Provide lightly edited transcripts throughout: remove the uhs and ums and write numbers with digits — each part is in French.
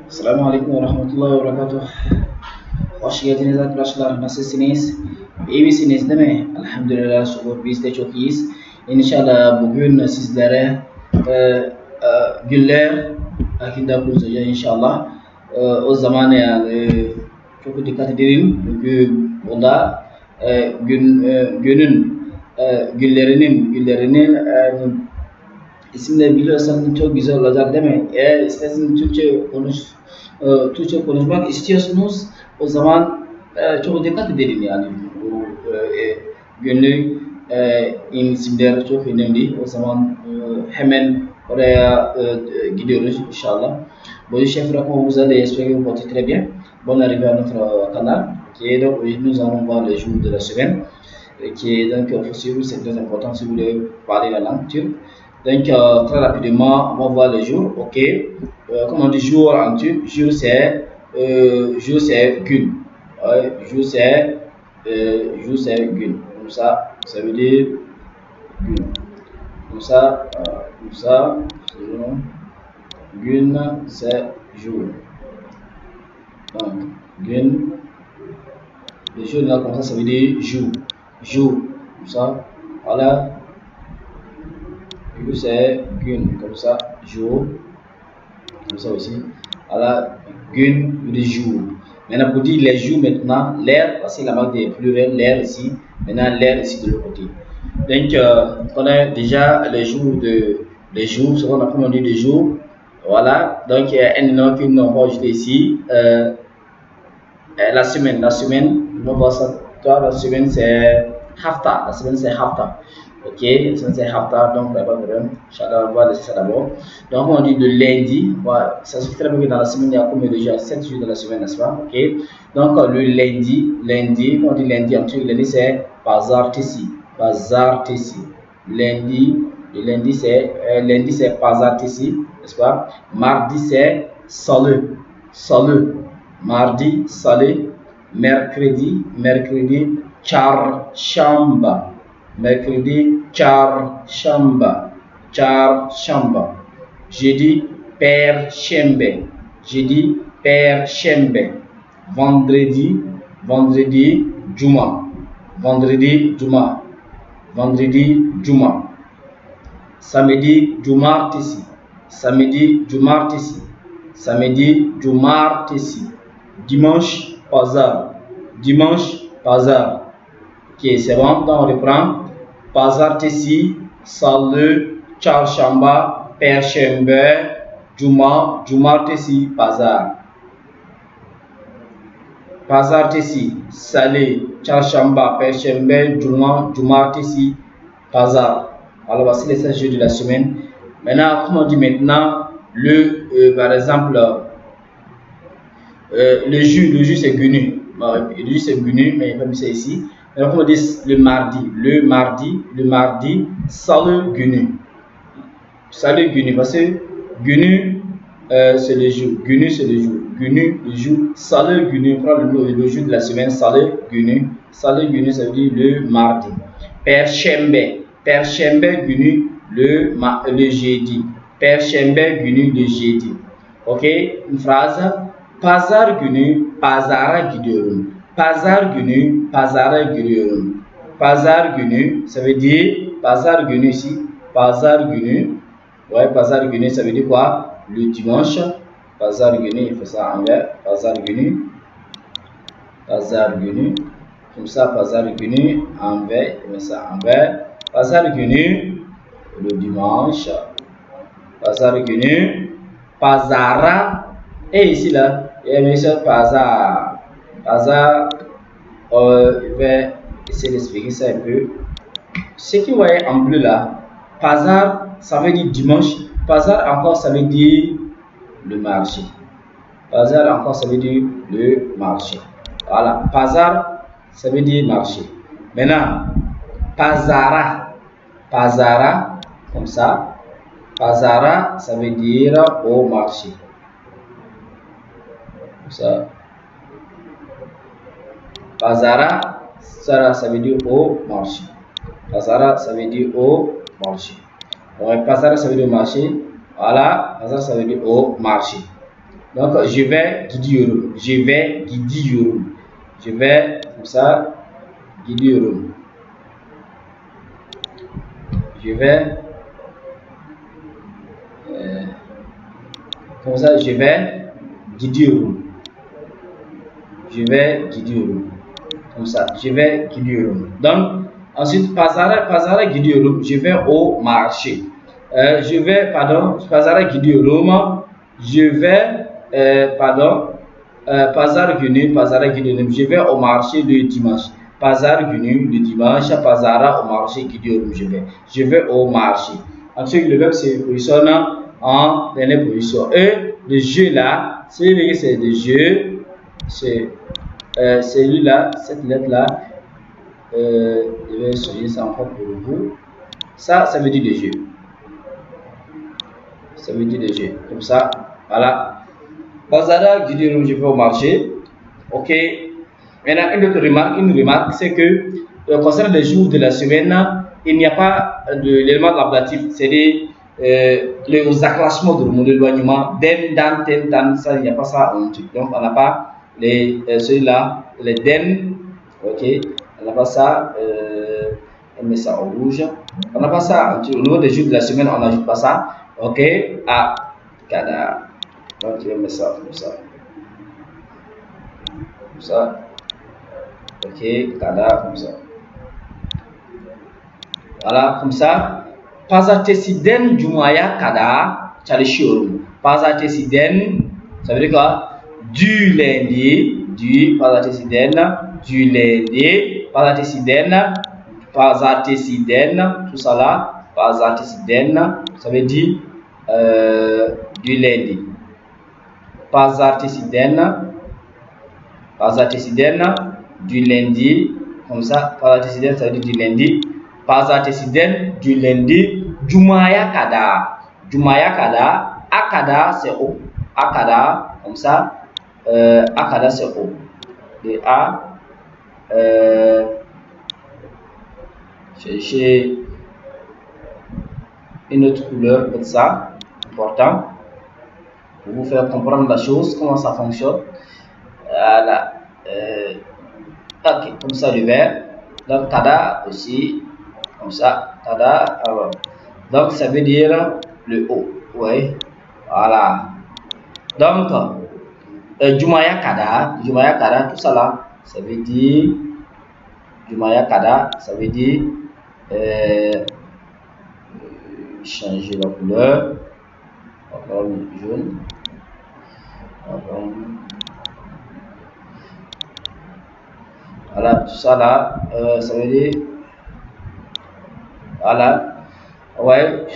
Assalamualaikum warahmatullahi wabarakatuh. Hoş geldiniz arkadaşlar. Nasılsınız? İyi misiniz değil mi? Elhamdülillah şükür biz de çok iyiyiz. İnşallah bugün sizlere e, güller hakkında konuşacağız inşallah. O zaman yani çok dikkat edelim. Çünkü bunda günün güllerinin isimleri biliyorsan çok güzel olacak değil mi? Eğer istersen Türkçe konuşmak istiyorsunuz, o zaman çok dikkat edelim yani. Bu günlük isimler çok önemli. O zaman hemen oraya gidiyoruz inşallah. Bonjour chef, comment vous allez? J'espère que vous portez très bien. Bonne arrivée à notre canal. Ok, donc aujourd'hui nous allons voir les jours de la semaine. Ok, donc il faut suivre, c'est très important si vous voulez parler la langue turque. Donc, très rapidement, on va voir les jours. Ok. Comme on dit jour en turc, jour c'est gün. Jour c'est gün. Comme ça veut dire gün. Comme ça, gün c'est jour. Donc, gün, le jour là, comme ça veut dire jour. Jour. Comme ça, voilà. C'est gün, comme ça, jour, comme ça aussi. Alors, gün, le jour. Maintenant, pour dire les jours maintenant, l'air, parce que la marque des pluriels, l'air ici, maintenant l'air ici de l'autre côté. Donc, on connaît déjà les jours, ce qu'on appelle on dit des jours. Voilà, donc il y a un nom qu'on va ajouter ici. La semaine, on va voir ça. La semaine c'est hafta, Ok, c'est hafta, donc pas de problème. Inch'Allah, on va laisser ça d'abord. Donc, on dit de lundi. Voilà, ça se fait très bien que dans la semaine, il y a combien de jours? 7 jours dans la semaine, n'est-ce pas? Ok, donc le lundi, quand on dit lundi en turc, lundi c'est pazartesi. Lundi c'est pazartesi, n'est-ce pas? Mardi c'est salı. Mardi, salı. Mercredi, çarşamba. Mercredi, çarşamba. Jeudi, perşembe. Vendredi, cuma. Samedi, cumartesi. Dimanche, pazar. Ok, c'est bon, donc on reprend. Pazartesi, salı, çarşamba, perşembe, cuma, cumartesi, pazar. Pazartesi, salı, çarşamba, perşembe, cuma, cumartesi, pazar. Alors voici les 7 jours de la semaine. Maintenant, comme on dit maintenant, par exemple, le jour c'est günü. Le jour c'est günü, mais il n'y a pas mis ça ici. Alors, comme on dit le mardi, salı günü. Parce que günü, c'est le jour. Günü, le jour. Salı günü, prend le jour de la semaine. Salı günü, ça veut dire le mardi. Perşembe günü, le jeudi. Perşembe günü, le jeudi. Ok, une phrase. Pazar günü, pazara gidiyorum. Pazar günü, pazara giriyorum. Pazar günü, ça veut dire pazar günü ici. Pazar günü, ouais, pazar günü, ça veut dire quoi? Le dimanche. Pazar günü, il faut ça envers. Pazar günü. Comme ça, pazar günü envers, il met ça envers. Pazar günü, le dimanche. Pazar günü, pazara. Et ici là, il y a mis ça pazar. Je vais essayer d'expliquer ça un peu. Ce que vous voyez en bleu là, pazar, ça veut dire dimanche. Pazar encore, ça veut dire le marché. Voilà, pazar, ça veut dire marché. Maintenant, pazara, comme ça. Pazara, ça veut dire au marché. Comme ça. Pazara, ça veut dire au marché. Pazara, ça veut dire au marché. Donc, pazara, ça veut dire au marché. Voilà, pazara, ça veut dire au marché. Donc, je vais gidiyorum. Je vais gidiyorum. Je vais, comme ça, gidiyorum. Je vais, comme ça, je vais gidiyorum. Je vais gidiyorum. Comme ça, je vais gidiyorum. Donc, ensuite, pazara gidiyorum. Je vais au marché. Pazara gidiyorum. Je vais, pazar gidiyorum. Je vais au marché le dimanche. Pazar günü le dimanche. Pazara au marché gidiyorum. Je vais au marché. Ensuite, le verbe se positionne en dernière position. Et le jeu là, c'est le jeu, c'est celui-là, cette lettre-là, je vais souligner ça encore pour vous. Ça veut dire le jeu. Ça veut dire le jeu. Comme ça, voilà. Pazara gidiyorum, je vais au marché. Ok. Maintenant, une autre remarque, c'est que concernant les jours de la semaine, il n'y a pas l'élément de l'ablatif, c'est-à-dire les acclassements de l'éloignement, den, dan, ten, tan, ça, il n'y a pas ça en truc. Donc, on n'a pas ceux-là, les den, ok, on n'a pas ça, on met ça en rouge, on n'a pas ça, au niveau des jours de la semaine, on n'ajoute pas ça, ok, à kada, donc on met ça comme ça, ok, kada, comme ça, voilà, comme ça. Pazartesiden Cuma'ya kadar çalışıyorum. Pazartesiden, ça veut dire quoi? Du lundi, pazartesiden, du lundi, pazartesiden, tout ça là, pazartesiden, ça veut dire du lundi. Pazartesiden, du lundi, comme ça, pazartesiden, ça veut dire du lundi. Pazartesiden, du lundi, Cuma'ya kadar, akada c'est O, akada, comme ça, akada c'est O, de A, chercher une autre couleur comme ça, important, pour vous faire comprendre la chose, comment ça fonctionne, voilà, ok, comme ça le verbe, donc kada aussi, comme ça, tada, alors. Donc ça veut dire le haut, oui, voilà. Donc Cuma'ya kadar, tout ça là, ça veut dire Cuma'ya kadar, ça veut dire changer la couleur, encore jaune, voilà, tout ça là, ça veut dire voilà, ouais,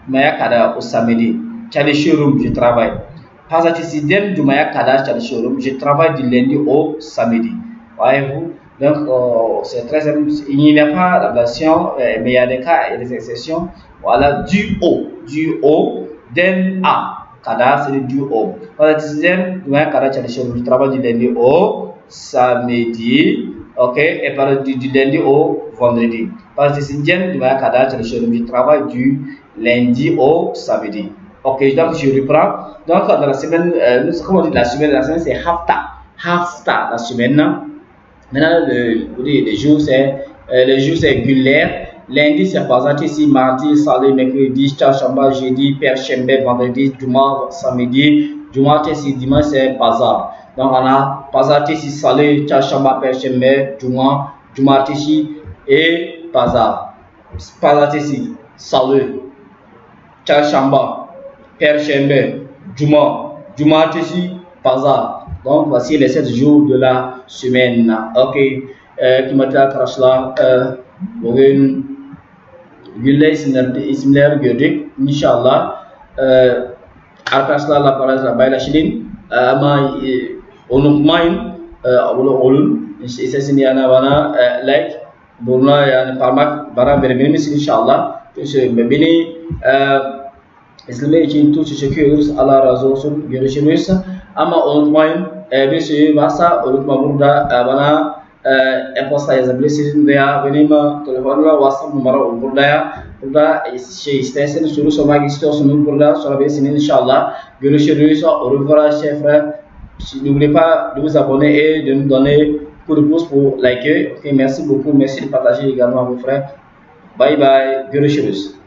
Cuma'ya kadar au samedi. Çalışıyorum, je travaille. Pazartesiden Cuma'ya kadar çalışıyorum. Je travaille du lundi au samedi. Voyez-vous? Donc, c'est très simple. Il n'y a pas d'ablation, mais il y a des cas et des exceptions. Voilà, du au, den a. Kadar, c'est du au. Pazartesiden Cuma'ya kadar çalışıyorum. Je travaille du lundi au samedi. Ok, et du lundi au vendredi. Pazartesiden Cuma'ya kadar çalışıyorum. Je travaille du lundi au samedi. Ok, donc je reprends. Donc dans la semaine, comme on dit la semaine c'est hafta la semaine. Maintenant les jours c'est gulaire. Lundi c'est pazartesi, mardi, salı, mercredi, çarşamba, jeudi, perşembe, vendredi, cuma, samedi, cumartesi, dimanche c'est pazar. Donc on a pazartesi, salı, çarşamba, perşembe, cuma, cumartesi et pazar. Pazartesi, salı, çarşamba, perşembe, cuma, cumartesi, pazar. Donc voici les 7 jours de la semaine. Ok, kıymetli arkadaşlar, bugün günler isimleri gördük. İnşallah arkadaşlarla paylaşalım. Ama unutmayın, abone olun. İsterseniz yani bana like, buna yani parmak bana verebilir misin inşallah? Beni izlemek için çok teşekkür ediyoruz. Allah razı olsun. Görüşürüz. Ama unutmayın, bir şey varsa unutma burada bana e-posta yazabilirsiniz veya benim telefonumla WhatsApp numara burada burada istersen sur sama istiyorsun burada sonra ben senin inşallah görüşürüz. Au revoir chers frères. N'oubliez pas de vous abonner et de nous donner coup de pouce pour liker. Ok, merci beaucoup, merci de partager également à vos frères. Bye bye, görüşürüz.